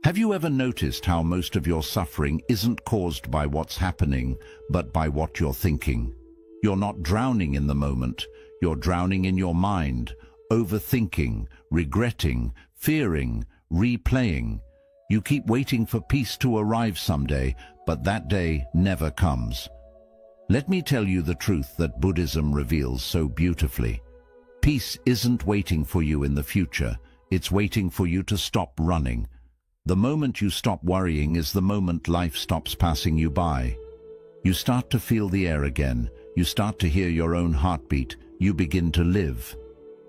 Have you ever noticed how most of your suffering isn't caused by what's happening, but by what you're thinking? You're not drowning in the moment, you're drowning in your mind, overthinking, regretting, fearing, replaying. You keep waiting for peace to arrive someday, but that day never comes. Let me tell you the truth that Buddhism reveals so beautifully. Peace isn't waiting for you in the future, it's waiting for you to stop running. The moment you stop worrying is the moment life stops passing you by. You start to feel the air again, you start to hear your own heartbeat, you begin to live.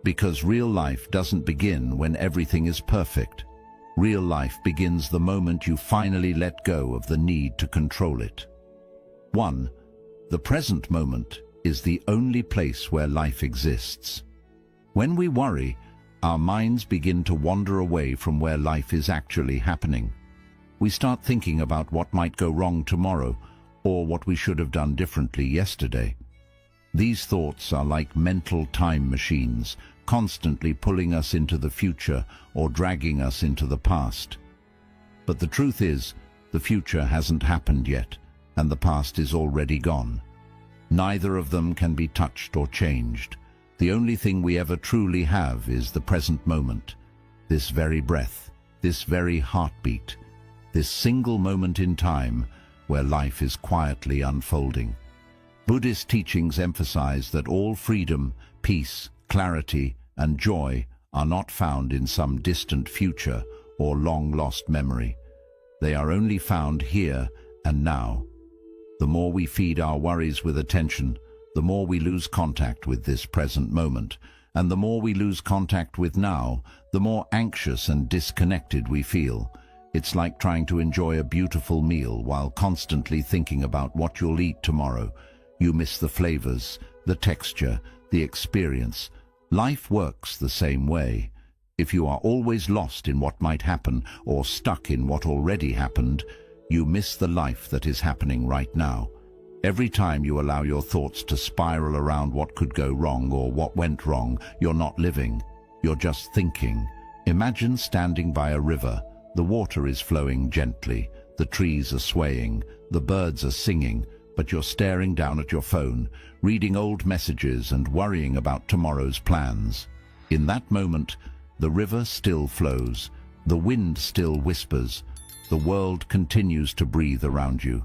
Because real life doesn't begin when everything is perfect. Real life begins the moment you finally let go of the need to control it. 1. The present moment is the only place where life exists. When we worry, our minds begin to wander away from where life is actually happening. We start thinking about what might go wrong tomorrow, or what we should have done differently yesterday. These thoughts are like mental time machines, constantly pulling us into the future or dragging us into the past. But the truth is, the future hasn't happened yet, and the past is already gone. Neither of them can be touched or changed. The only thing we ever truly have is the present moment, this very breath, this very heartbeat, this single moment in time where life is quietly unfolding. Buddhist teachings emphasize that all freedom, peace, clarity, and joy are not found in some distant future or long-lost memory. They are only found here and now. The more we feed our worries with attention, the more we lose contact with this present moment, and the more we lose contact with now, the more anxious and disconnected we feel. It's like trying to enjoy a beautiful meal while constantly thinking about what you'll eat tomorrow. You miss the flavors, the texture, the experience. Life works the same way. If you are always lost in what might happen or stuck in what already happened, you miss the life that is happening right now. Every time you allow your thoughts to spiral around what could go wrong or what went wrong, you're not living, you're just thinking. Imagine standing by a river. The water is flowing gently, the trees are swaying, the birds are singing, but you're staring down at your phone, reading old messages and worrying about tomorrow's plans. In that moment, the river still flows, the wind still whispers, the world continues to breathe around you.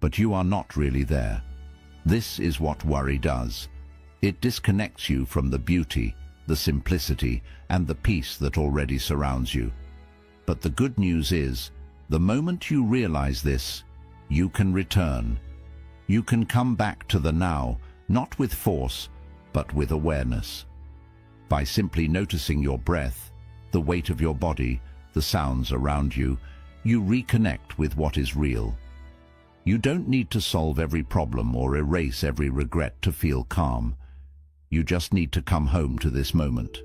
But you are not really there. This is what worry does. It disconnects you from the beauty, the simplicity, and the peace that already surrounds you. But the good news is, the moment you realize this, you can return. You can come back to the now, not with force, but with awareness. By simply noticing your breath, the weight of your body, the sounds around you, you reconnect with what is real. You don't need to solve every problem or erase every regret to feel calm. You just need to come home to this moment.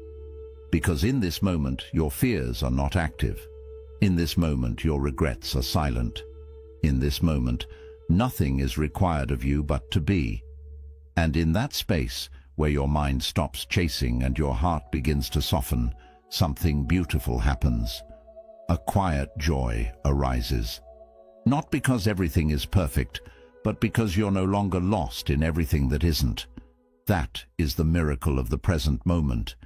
Because in this moment, your fears are not active. In this moment, your regrets are silent. In this moment, nothing is required of you but to be. And in that space, where your mind stops chasing and your heart begins to soften, something beautiful happens. A quiet joy arises. Not because everything is perfect, but because you're no longer lost in everything that isn't. That is the miracle of the present moment.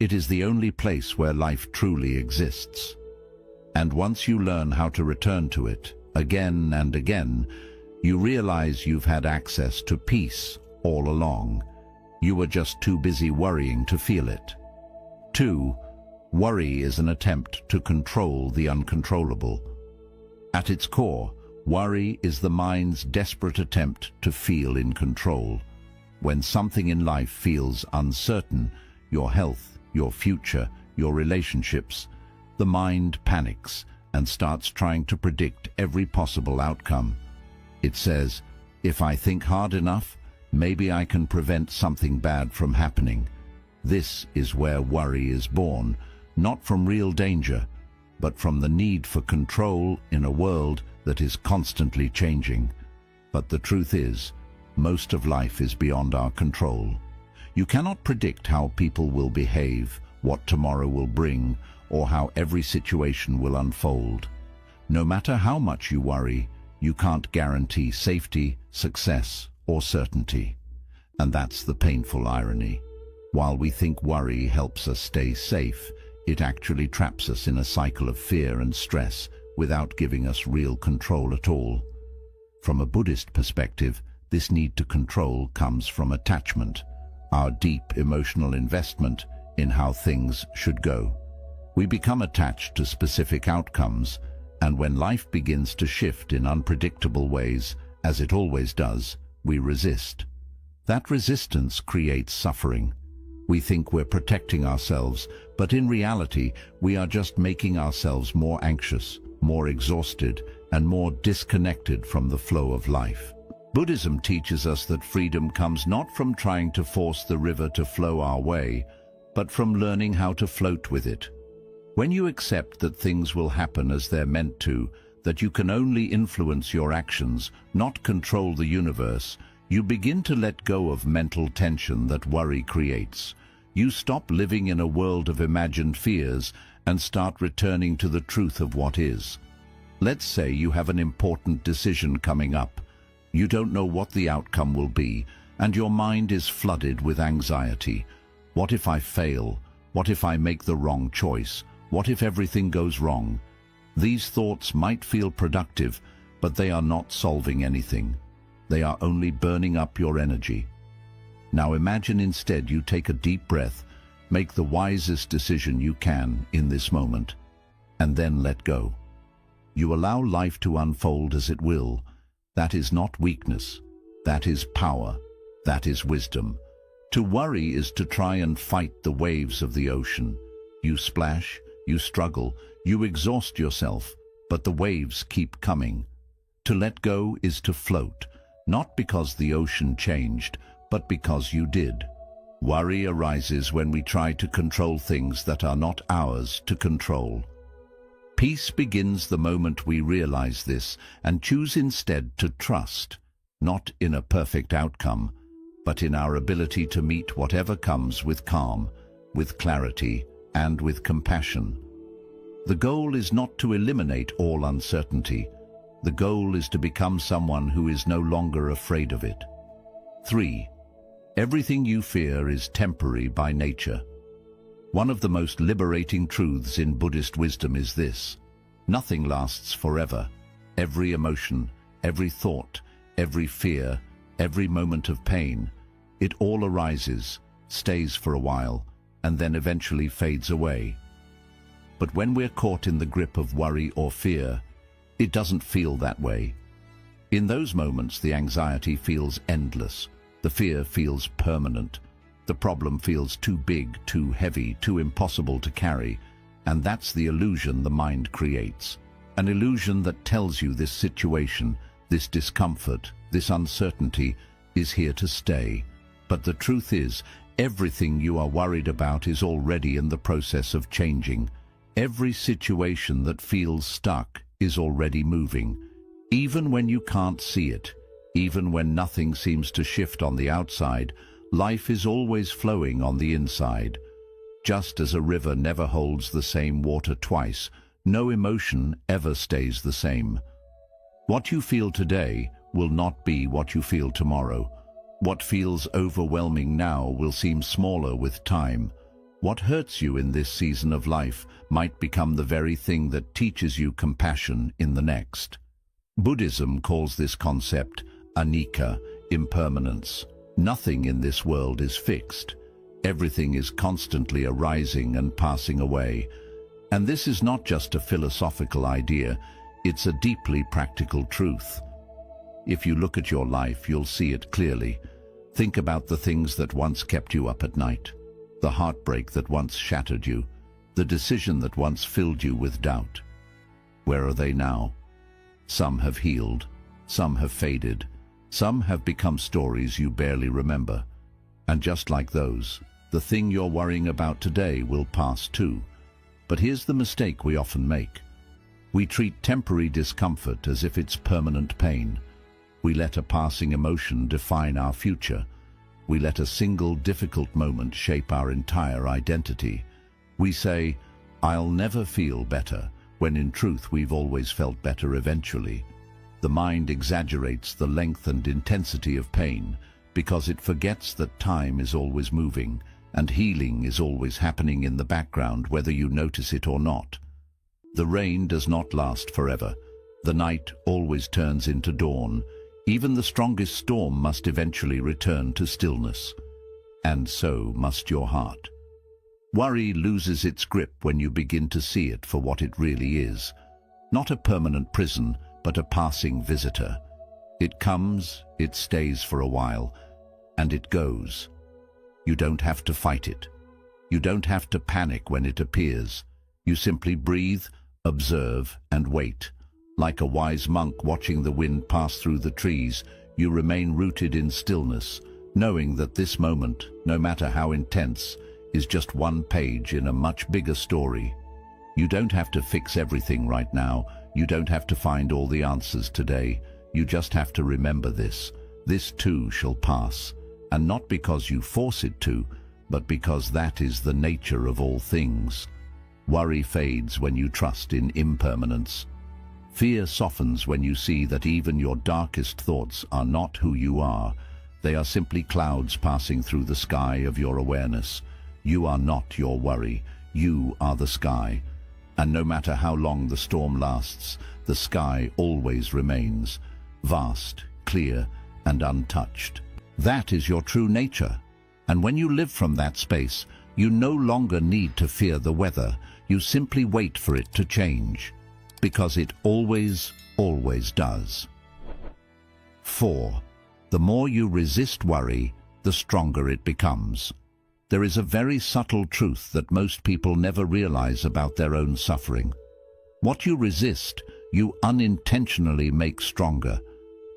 It is the only place where life truly exists. And once you learn how to return to it, again and again, you realize you've had access to peace all along. You were just too busy worrying to feel it. 2. Worry is an attempt to control the uncontrollable. At its core, worry is the mind's desperate attempt to feel in control. When something in life feels uncertain, your health, your future, your relationships, the mind panics and starts trying to predict every possible outcome. It says, if I think hard enough, maybe I can prevent something bad from happening. This is where worry is born, not from real danger, but from the need for control in a world that is constantly changing. But the truth is, most of life is beyond our control. You cannot predict how people will behave, what tomorrow will bring, or how every situation will unfold. No matter how much you worry, you can't guarantee safety, success, or certainty. And that's the painful irony. While we think worry helps us stay safe, it actually traps us in a cycle of fear and stress without giving us real control at all. From a Buddhist perspective, this need to control comes from attachment, our deep emotional investment in how things should go. We become attached to specific outcomes, and when life begins to shift in unpredictable ways, as it always does, we resist. That resistance creates suffering. We think we're protecting ourselves, but in reality, we are just making ourselves more anxious, more exhausted, and more disconnected from the flow of life. Buddhism teaches us that freedom comes not from trying to force the river to flow our way, but from learning how to float with it. When you accept that things will happen as they're meant to, that you can only influence your actions, not control the universe, you begin to let go of mental tension that worry creates. You stop living in a world of imagined fears and start returning to the truth of what is. Let's say you have an important decision coming up. You don't know what the outcome will be, and your mind is flooded with anxiety. What if I fail? What if I make the wrong choice? What if everything goes wrong? These thoughts might feel productive, but they are not solving anything. They are only burning up your energy. Now imagine instead you take a deep breath, make the wisest decision you can in this moment, and then let go. You allow life to unfold as it will. That is not weakness. That is power. That is wisdom. To worry is to try and fight the waves of the ocean. You splash, you struggle, you exhaust yourself, but the waves keep coming. To let go is to float, not because the ocean changed, but because you did. Worry arises when we try to control things that are not ours to control. Peace begins the moment we realize this and choose instead to trust, not in a perfect outcome, but in our ability to meet whatever comes with calm, with clarity, and with compassion. The goal is not to eliminate all uncertainty. The goal is to become someone who is no longer afraid of it. 3. Everything you fear is temporary by nature. One of the most liberating truths in Buddhist wisdom is this: nothing lasts forever. Every emotion, every thought, every fear, every moment of pain, it all arises, stays for a while, and then eventually fades away. But when we're caught in the grip of worry or fear, it doesn't feel that way. In those moments, the anxiety feels endless. The fear feels permanent. The problem feels too big, too heavy, too impossible to carry. And that's the illusion the mind creates. An illusion that tells you this situation, this discomfort, this uncertainty is here to stay. But the truth is, everything you are worried about is already in the process of changing. Every situation that feels stuck is already moving. Even when you can't see it, even when nothing seems to shift on the outside, life is always flowing on the inside. Just as a river never holds the same water twice, no emotion ever stays the same. What you feel today will not be what you feel tomorrow. What feels overwhelming now will seem smaller with time. What hurts you in this season of life might become the very thing that teaches you compassion in the next. Buddhism calls this concept Anicca, impermanence. Nothing in this world is fixed. Everything is constantly arising and passing away. And this is not just a philosophical idea, it's a deeply practical truth. If you look at your life, you'll see it clearly. Think about the things that once kept you up at night, the heartbreak that once shattered you, the decision that once filled you with doubt. Where are they now? Some have healed, some have faded, some have become stories you barely remember. And just like those, the thing you're worrying about today will pass too. But here's the mistake we often make. We treat temporary discomfort as if it's permanent pain. We let a passing emotion define our future. We let a single difficult moment shape our entire identity. We say, "I'll never feel better," when in truth we've always felt better eventually. The mind exaggerates the length and intensity of pain because it forgets that time is always moving and healing is always happening in the background whether you notice it or not. The rain does not last forever. The night always turns into dawn. Even the strongest storm must eventually return to stillness. And so must your heart. Worry loses its grip when you begin to see it for what it really is. Not a permanent prison, but a passing visitor. It comes, it stays for a while, and it goes. You don't have to fight it. You don't have to panic when it appears. You simply breathe, observe, and wait. Like a wise monk watching the wind pass through the trees, you remain rooted in stillness, knowing that this moment, no matter how intense, is just one page in a much bigger story. You don't have to fix everything right now. You don't have to find all the answers today. You just have to remember this. This too shall pass. And not because you force it to, but because that is the nature of all things. Worry fades when you trust in impermanence. Fear softens when you see that even your darkest thoughts are not who you are. They are simply clouds passing through the sky of your awareness. You are not your worry. You are the sky. And no matter how long the storm lasts, the sky always remains, vast, clear, and untouched. That is your true nature. And when you live from that space, you no longer need to fear the weather. You simply wait for it to change. Because it always, always does. 4. The more you resist worry, the stronger it becomes. There is a very subtle truth that most people never realize about their own suffering. What you resist, you unintentionally make stronger.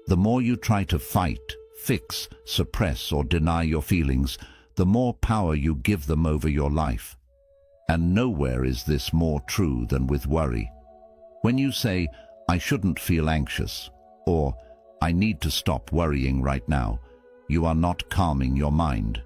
The more you try to fight, fix, suppress, or deny your feelings, the more power you give them over your life. And nowhere is this more true than with worry. When you say, "I shouldn't feel anxious," or "I need to stop worrying right now," you are not calming your mind.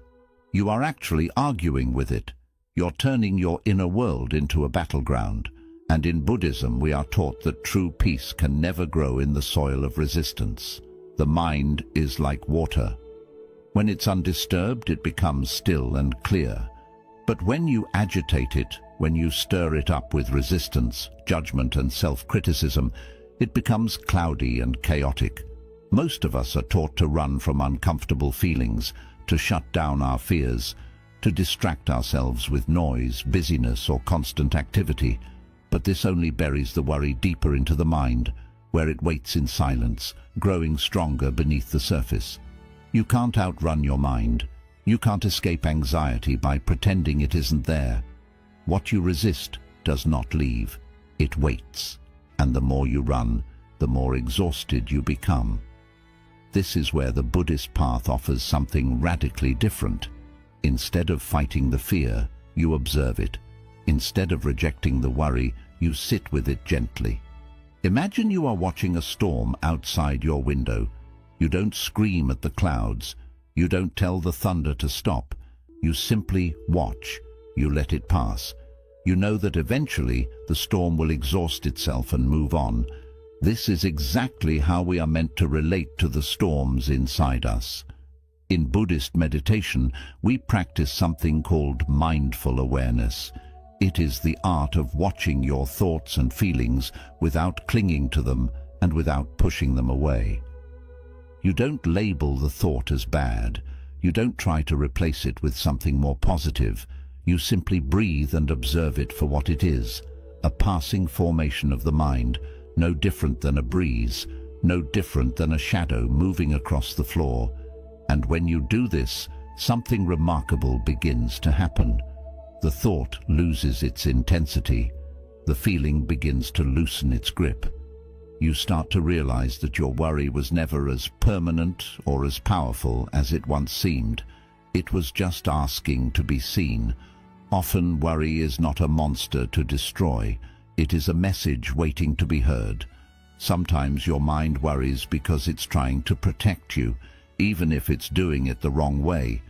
You are actually arguing with it. You're turning your inner world into a battleground. And in Buddhism, we are taught that true peace can never grow in the soil of resistance. The mind is like water. When it's undisturbed, it becomes still and clear. But when you agitate it, when you stir it up with resistance, judgment, and self-criticism, it becomes cloudy and chaotic. Most of us are taught to run from uncomfortable feelings, to shut down our fears, to distract ourselves with noise, busyness, or constant activity. But this only buries the worry deeper into the mind, where it waits in silence, growing stronger beneath the surface. You can't outrun your mind. You can't escape anxiety by pretending it isn't there. What you resist does not leave. It waits. And the more you run, the more exhausted you become. This is where the Buddhist path offers something radically different. Instead of fighting the fear, you observe it. Instead of rejecting the worry, you sit with it gently. Imagine you are watching a storm outside your window. You don't scream at the clouds. You don't tell the thunder to stop. You simply watch. You let it pass. You know that eventually the storm will exhaust itself and move on. This is exactly how we are meant to relate to the storms inside us. In Buddhist meditation, we practice something called mindful awareness. It is the art of watching your thoughts and feelings without clinging to them and without pushing them away. You don't label the thought as bad. You don't try to replace it with something more positive. You simply breathe and observe it for what it is, a passing formation of the mind, no different than a breeze, no different than a shadow moving across the floor. And when you do this, something remarkable begins to happen. The thought loses its intensity. The feeling begins to loosen its grip. You start to realize that your worry was never as permanent or as powerful as it once seemed. It was just asking to be seen. Often worry is not a monster to destroy. It is a message waiting to be heard. Sometimes your mind worries because it's trying to protect you, even if it's doing it the wrong way.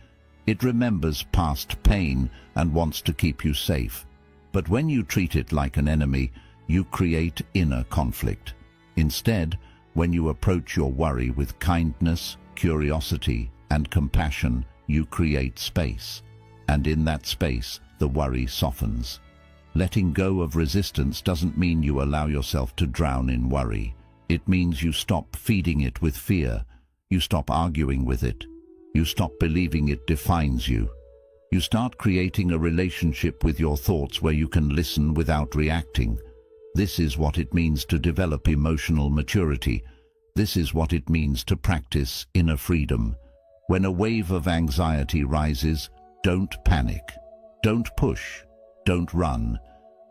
It remembers past pain and wants to keep you safe. But when you treat it like an enemy, you create inner conflict. Instead, when you approach your worry with kindness, curiosity, and compassion, you create space. And in that space, the worry softens. Letting go of resistance doesn't mean you allow yourself to drown in worry. It means you stop feeding it with fear. You stop arguing with it. You stop believing it defines you. You start creating a relationship with your thoughts where you can listen without reacting. This is what it means to develop emotional maturity. This is what it means to practice inner freedom. When a wave of anxiety rises, don't panic. Don't push. Don't run.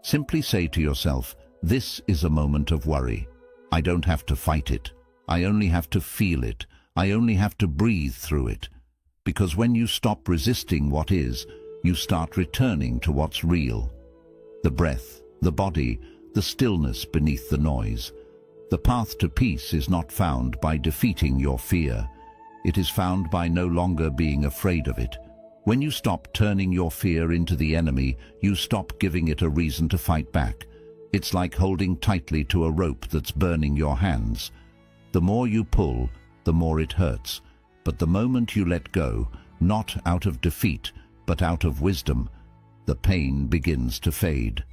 Simply say to yourself, this is a moment of worry. I don't have to fight it. I only have to feel it. I only have to breathe through it. Because when you stop resisting what is, you start returning to what's real. The breath, the body, the stillness beneath the noise. The path to peace is not found by defeating your fear. It is found by no longer being afraid of it. When you stop turning your fear into the enemy, you stop giving it a reason to fight back. It's like holding tightly to a rope that's burning your hands. The more you pull, the more it hurts. But the moment you let go, not out of defeat, but out of wisdom, the pain begins to fade.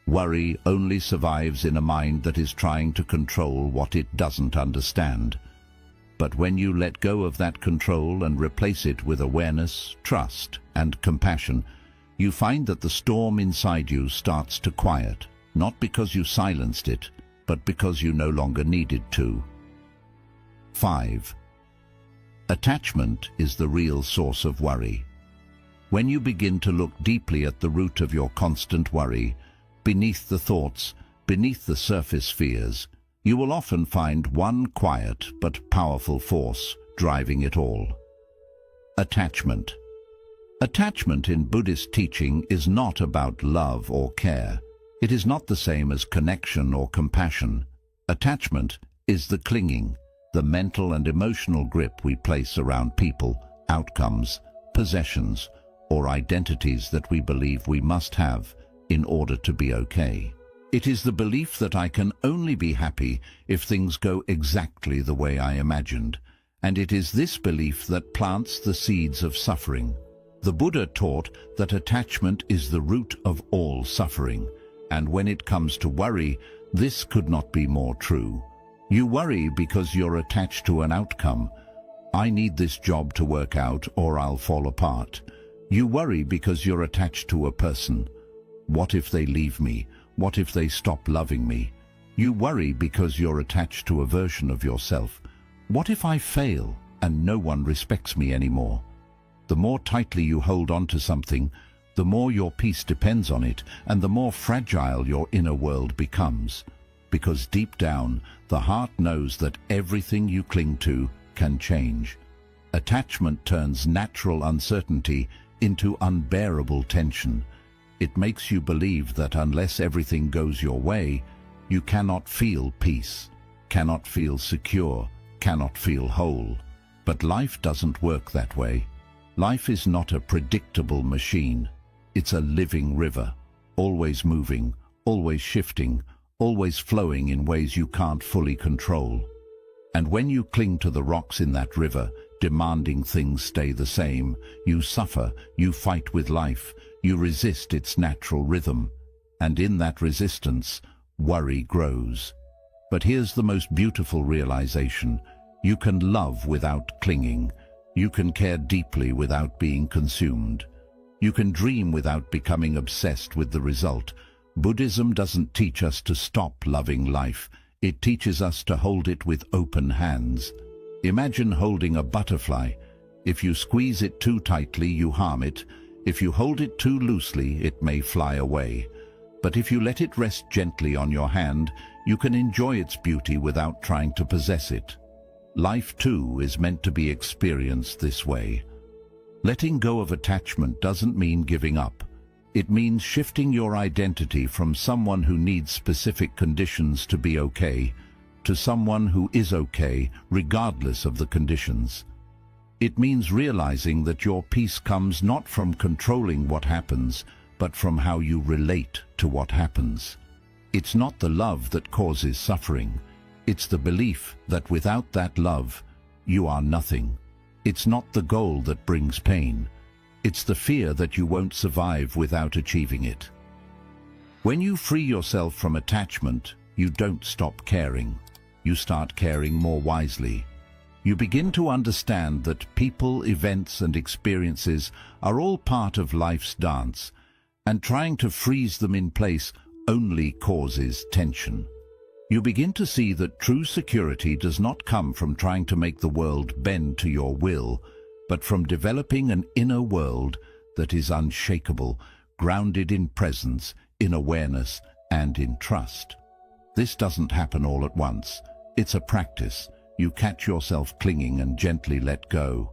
Worry only survives in a mind that is trying to control what it doesn't understand. But when you let go of that control and replace it with awareness, trust, and compassion, you find that the storm inside you starts to quiet, not because you silenced it, but because you no longer needed to. 5. Attachment is the real source of worry. When you begin to look deeply at the root of your constant worry, beneath the thoughts, beneath the surface fears, you will often find one quiet but powerful force driving it all. Attachment. Attachment in Buddhist teaching is not about love or care. It is not the same as connection or compassion. Attachment is the clinging, the mental and emotional grip we place around people, outcomes, possessions, or identities that we believe we must have in order to be okay. It is the belief that I can only be happy if things go exactly the way I imagined, and it is this belief that plants the seeds of suffering. The Buddha taught that attachment is the root of all suffering, and when it comes to worry, this could not be more true. You worry because you're attached to an outcome. I need this job to work out or I'll fall apart. You worry because you're attached to a person. What if they leave me? What if they stop loving me? You worry because you're attached to a version of yourself. What if I fail and no one respects me anymore? The more tightly you hold on to something, the more your peace depends on it, and the more fragile your inner world becomes. Because deep down, the heart knows that everything you cling to can change. Attachment turns natural uncertainty into unbearable tension. It makes you believe that unless everything goes your way, you cannot feel peace, cannot feel secure, cannot feel whole. But life doesn't work that way. Life is not a predictable machine. It's a living river, always moving, always shifting, always flowing in ways you can't fully control. And when you cling to the rocks in that river, demanding things stay the same, you suffer, you fight with life, you resist its natural rhythm, and in that resistance, worry grows. But here's the most beautiful realization. You can love without clinging. You can care deeply without being consumed. You can dream without becoming obsessed with the result. Buddhism doesn't teach us to stop loving life. It teaches us to hold it with open hands. Imagine holding a butterfly. If you squeeze it too tightly, you harm it. If you hold it too loosely, it may fly away. But if you let it rest gently on your hand, you can enjoy its beauty without trying to possess it. Life, too, is meant to be experienced this way. Letting go of attachment doesn't mean giving up. It means shifting your identity from someone who needs specific conditions to be okay, to someone who is okay regardless of the conditions. It means realizing that your peace comes not from controlling what happens, but from how you relate to what happens. It's not the love that causes suffering. It's the belief that without that love, you are nothing. It's not the goal that brings pain. It's the fear that you won't survive without achieving it. When you free yourself from attachment, you don't stop caring. You start caring more wisely. You begin to understand that people, events, and experiences are all part of life's dance, and trying to freeze them in place only causes tension. You begin to see that true security does not come from trying to make the world bend to your will, but from developing an inner world that is unshakable, grounded in presence, in awareness, and in trust. This doesn't happen all at once. It's a practice. You catch yourself clinging and gently let go.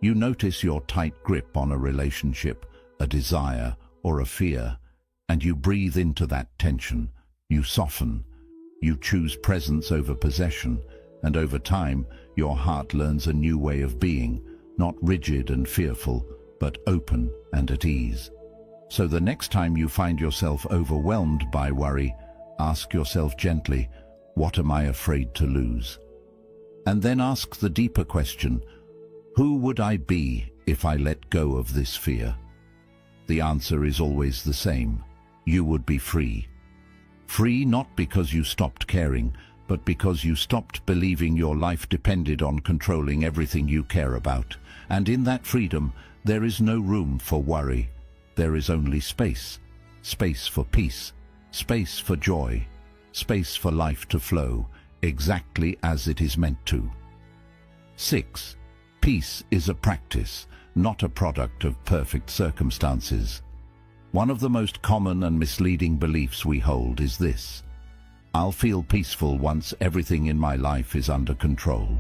You notice your tight grip on a relationship, a desire, or a fear, and you breathe into that tension. You soften. You choose presence over possession, and over time, your heart learns a new way of being, not rigid and fearful, but open and at ease. So the next time you find yourself overwhelmed by worry, ask yourself gently, what am I afraid to lose? And then ask the deeper question, who would I be if I let go of this fear? The answer is always the same. You would be free. Free not because you stopped caring, but because you stopped believing your life depended on controlling everything you care about. And in that freedom, there is no room for worry. There is only space. Space for peace. Space for joy. Space for life to flow, exactly as it is meant to. 6. Peace is a practice, not a product of perfect circumstances. One of the most common and misleading beliefs we hold is this: I'll feel peaceful once everything in my life is under control.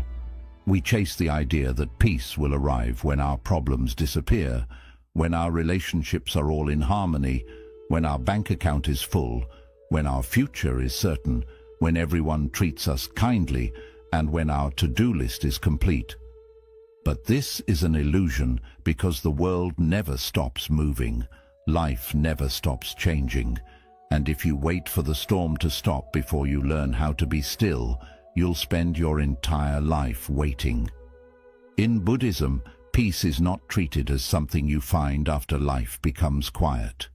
We chase the idea that peace will arrive when our problems disappear, when our relationships are all in harmony, when our bank account is full, when our future is certain, when everyone treats us kindly, and when our to-do list is complete. But this is an illusion because the world never stops moving. Life never stops changing. And if you wait for the storm to stop before you learn how to be still, you'll spend your entire life waiting. In Buddhism, peace is not treated as something you find after life becomes quiet.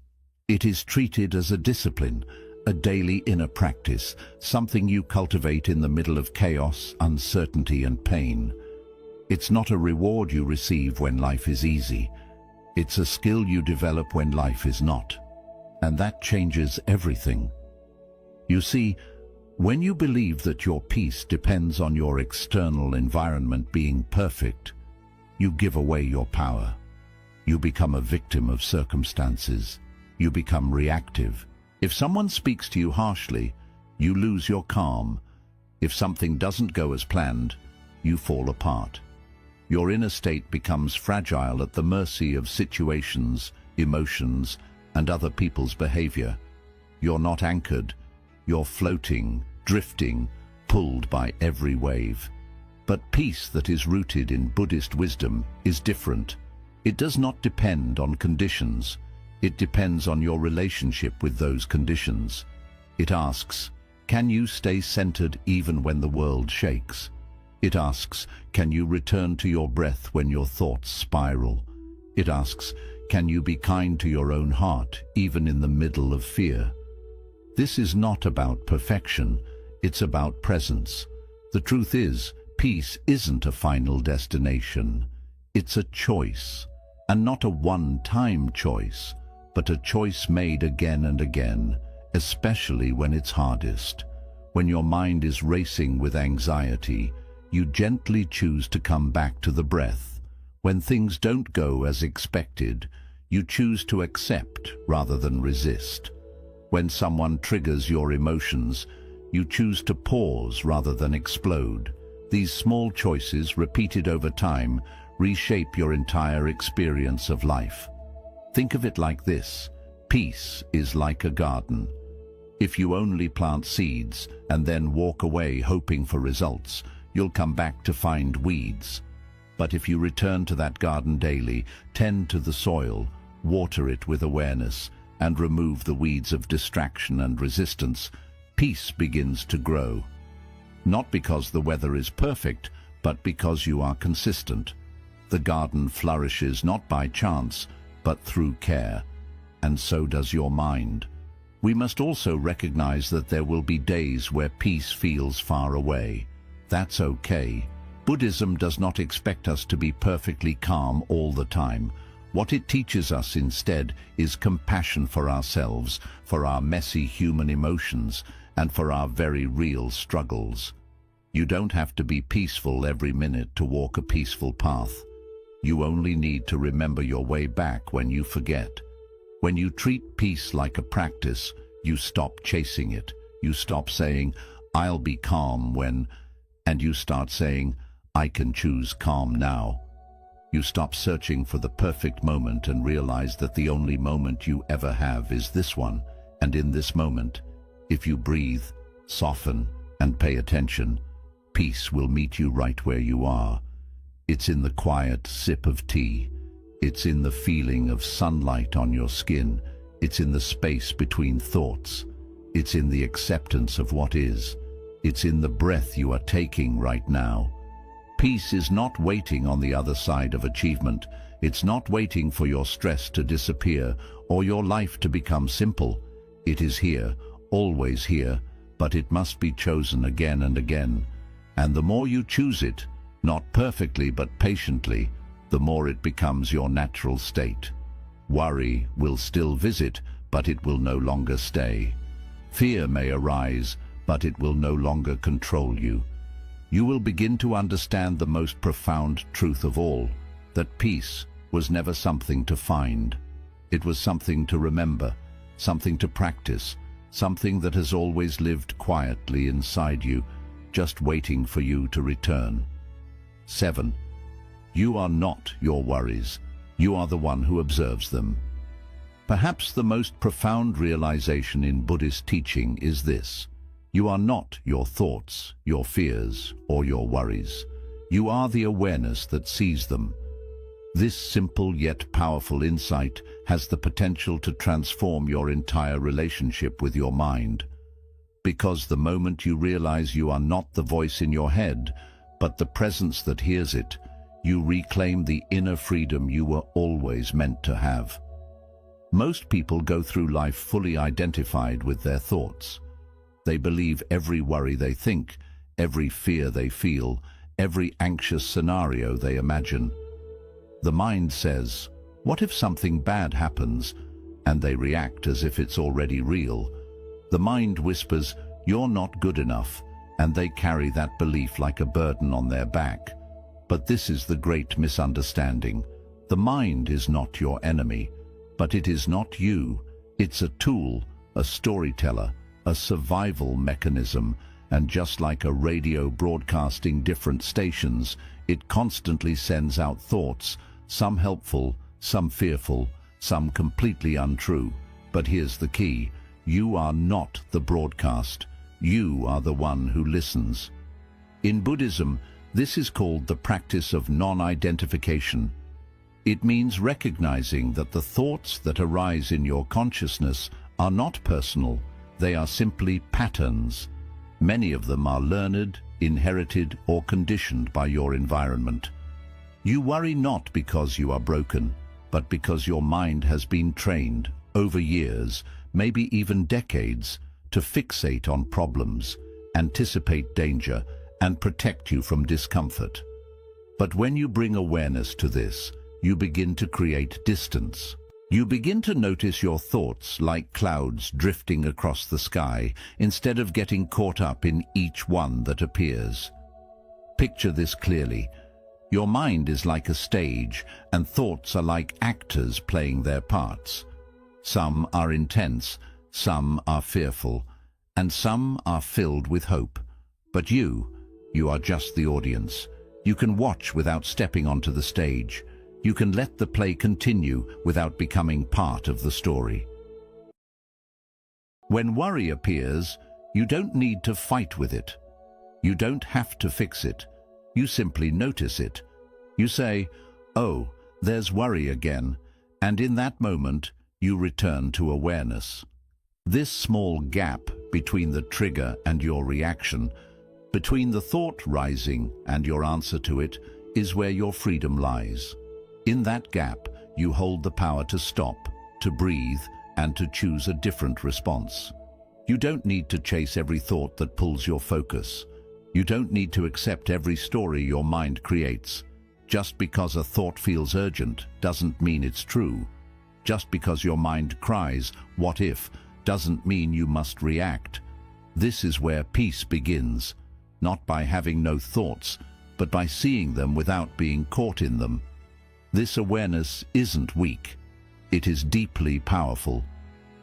It is treated as a discipline, a daily inner practice, something you cultivate in the middle of chaos, uncertainty, and pain. It's not a reward you receive when life is easy. It's a skill you develop when life is not. And that changes everything. You see, when you believe that your peace depends on your external environment being perfect, you give away your power. You become a victim of circumstances. You become reactive. If someone speaks to you harshly, you lose your calm. If something doesn't go as planned, you fall apart. Your inner state becomes fragile at the mercy of situations, emotions, and other people's behavior. You're not anchored. You're floating, drifting, pulled by every wave. But peace that is rooted in Buddhist wisdom is different. It does not depend on conditions. It depends on your relationship with those conditions. It asks, can you stay centered even when the world shakes? It asks, can you return to your breath when your thoughts spiral? It asks, can you be kind to your own heart even in the middle of fear? This is not about perfection, it's about presence. The truth is, peace isn't a final destination. It's a choice, and not a one-time choice, but a choice made again and again, especially when it's hardest. When your mind is racing with anxiety, you gently choose to come back to the breath. When things don't go as expected, you choose to accept rather than resist. When someone triggers your emotions, you choose to pause rather than explode. These small choices, repeated over time, reshape your entire experience of life. Think of it like this: peace is like a garden. If you only plant seeds and then walk away hoping for results, you'll come back to find weeds. But if you return to that garden daily, tend to the soil, water it with awareness, and remove the weeds of distraction and resistance, peace begins to grow. Not because the weather is perfect, but because you are consistent. The garden flourishes not by chance, but through care. And so does your mind. We must also recognize that there will be days where peace feels far away. That's okay. Buddhism does not expect us to be perfectly calm all the time. What it teaches us instead is compassion for ourselves, for our messy human emotions, and for our very real struggles. You don't have to be peaceful every minute to walk a peaceful path. You only need to remember your way back when you forget. When you treat peace like a practice, you stop chasing it. You stop saying, "I'll be calm when," and you start saying, "I can choose calm now." You stop searching for the perfect moment and realize that the only moment you ever have is this one. And in this moment, if you breathe, soften, and pay attention, peace will meet you right where you are. It's in the quiet sip of tea. It's in the feeling of sunlight on your skin. It's in the space between thoughts. It's in the acceptance of what is. It's in the breath you are taking right now. Peace is not waiting on the other side of achievement. It's not waiting for your stress to disappear or your life to become simple. It is here, always here, but it must be chosen again and again. And the more you choose it, not perfectly but patiently, the more it becomes your natural state. Worry will still visit, but it will no longer stay. Fear may arise, but it will no longer control you. You will begin to understand the most profound truth of all, that peace was never something to find. It was something to remember, something to practice, something that has always lived quietly inside you, just waiting for you to return. 7. You are not your worries. You are the one who observes them. Perhaps the most profound realization in Buddhist teaching is this: you are not your thoughts, your fears, or your worries. You are the awareness that sees them. This simple yet powerful insight has the potential to transform your entire relationship with your mind. Because the moment you realize you are not the voice in your head, but the presence that hears it, you reclaim the inner freedom you were always meant to have. Most people go through life fully identified with their thoughts. They believe every worry they think, every fear they feel, every anxious scenario they imagine. The mind says, "What if something bad happens?" And they react as if it's already real. The mind whispers, "You're not good enough," and they carry that belief like a burden on their back. But this is the great misunderstanding. The mind is not your enemy, but it is not you. It's a tool, a storyteller, a survival mechanism, and just like a radio broadcasting different stations, it constantly sends out thoughts, some helpful, some fearful, some completely untrue. But here's the key: you are not the broadcast. You are the one who listens. In Buddhism, this is called the practice of non-identification. It means recognizing that the thoughts that arise in your consciousness are not personal. They are simply patterns. Many of them are learned, inherited, or conditioned by your environment. You worry not because you are broken, but because your mind has been trained over years, maybe even decades, to fixate on problems, anticipate danger, and protect you from discomfort. But when you bring awareness to this, you begin to create distance. You begin to notice your thoughts like clouds drifting across the sky, instead of getting caught up in each one that appears. Picture this clearly. Your mind is like a stage, and thoughts are like actors playing their parts. Some are intense, some are fearful, and some are filled with hope. But you are just the audience. You can watch without stepping onto the stage. You can let the play continue without becoming part of the story. When worry appears, you don't need to fight with it. You don't have to fix it. You simply notice it. You say, "Oh, there's worry again," and in that moment, you return to awareness. This small gap between the trigger and your reaction, between the thought rising and your answer to it, is where your freedom lies. In that gap, you hold the power to stop, to breathe, and to choose a different response. You don't need to chase every thought that pulls your focus. You don't need to accept every story your mind creates. Just because a thought feels urgent doesn't mean it's true. Just because your mind cries, "What if?" doesn't mean you must react. This is where peace begins, not by having no thoughts, but by seeing them without being caught in them. This awareness isn't weak. It is deeply powerful,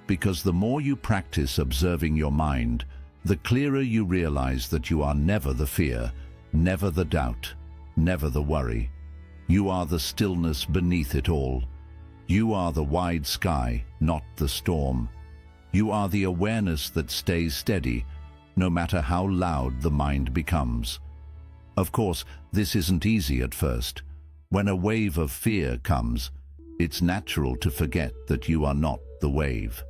because the more you practice observing your mind, the clearer you realize that you are never the fear, never the doubt, never the worry. You are the stillness beneath it all. You are the wide sky, not the storm. You are the awareness that stays steady, no matter how loud the mind becomes. Of course, this isn't easy at first. When a wave of fear comes, it's natural to forget that you are not the wave.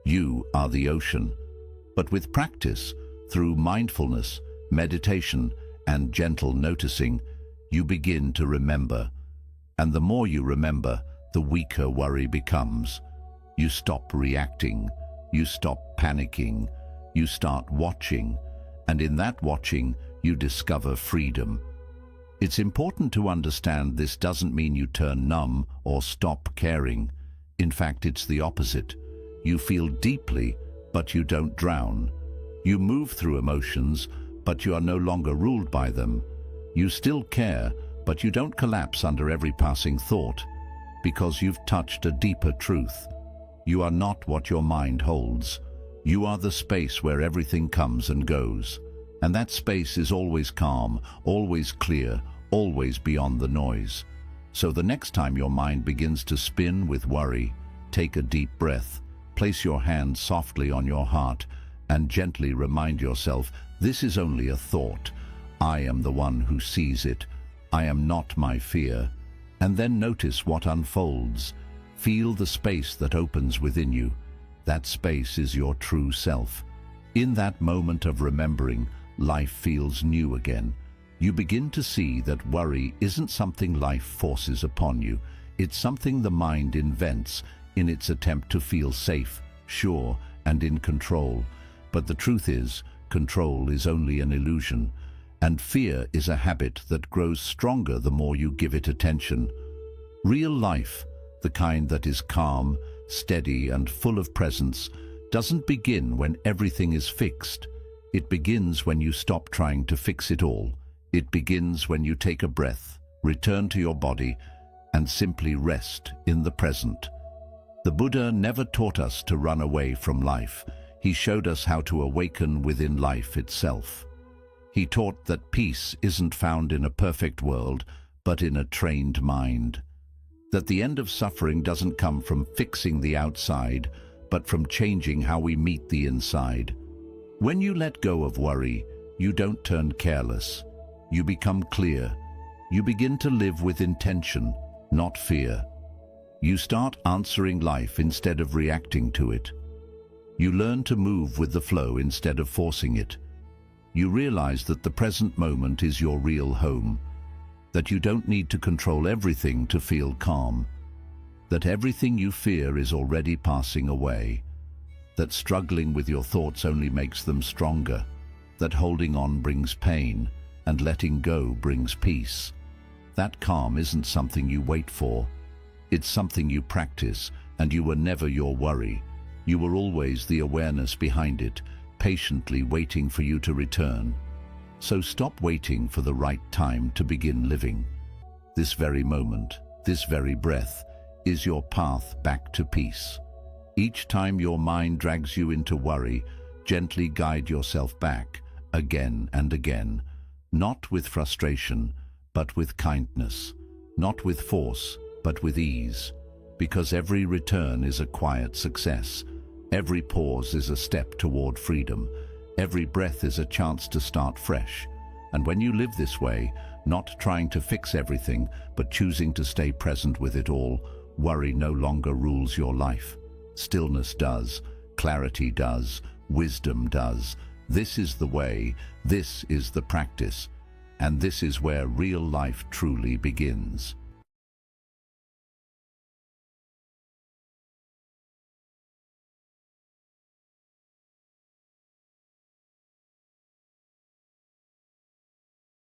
You are the ocean. But with practice, through mindfulness, meditation, and gentle noticing, you begin to remember. And the more you remember, the weaker worry becomes. You stop reacting. You stop panicking. You start watching. And in that watching, you discover freedom. It's important to understand this doesn't mean you turn numb or stop caring. In fact, it's the opposite. You feel deeply, but you don't drown. You move through emotions, but you are no longer ruled by them. You still care, but you don't collapse under every passing thought, because you've touched a deeper truth. You are not what your mind holds. You are the space where everything comes and goes. And that space is always calm, always clear, always beyond the noise. So the next time your mind begins to spin with worry, take a deep breath, place your hand softly on your heart, and gently remind yourself, this is only a thought. I am the one who sees it. I am not my fear. And then notice what unfolds. Feel the space that opens within you. That space is your true self. In that moment of remembering, life feels new again. You begin to see that worry isn't something life forces upon you. It's something the mind invents in its attempt to feel safe, sure, and in control. But the truth is, control is only an illusion, and fear is a habit that grows stronger the more you give it attention. Real life, the kind that is calm, steady, and full of presence, doesn't begin when everything is fixed. It begins when you stop trying to fix it all. It begins when you take a breath, return to your body, and simply rest in the present. The Buddha never taught us to run away from life. He showed us how to awaken within life itself. He taught that peace isn't found in a perfect world, but in a trained mind. That the end of suffering doesn't come from fixing the outside, but from changing how we meet the inside. When you let go of worry, you don't turn careless. You become clear. You begin to live with intention, not fear. You start answering life instead of reacting to it. You learn to move with the flow instead of forcing it. You realize that the present moment is your real home, that you don't need to control everything to feel calm, that everything you fear is already passing away, that struggling with your thoughts only makes them stronger, that holding on brings pain, and letting go brings peace. That calm isn't something you wait for. It's something you practice, and you were never your worry. You were always the awareness behind it, patiently waiting for you to return. So stop waiting for the right time to begin living. This very moment, this very breath, is your path back to peace. Each time your mind drags you into worry, gently guide yourself back, again and again, not with frustration, but with kindness, not with force, but with ease, because every return is a quiet success. Every pause is a step toward freedom. Every breath is a chance to start fresh. And when you live this way, not trying to fix everything, but choosing to stay present with it all, worry no longer rules your life. Stillness does, clarity does, wisdom does. This is the way, this is the practice, and this is where real life truly begins.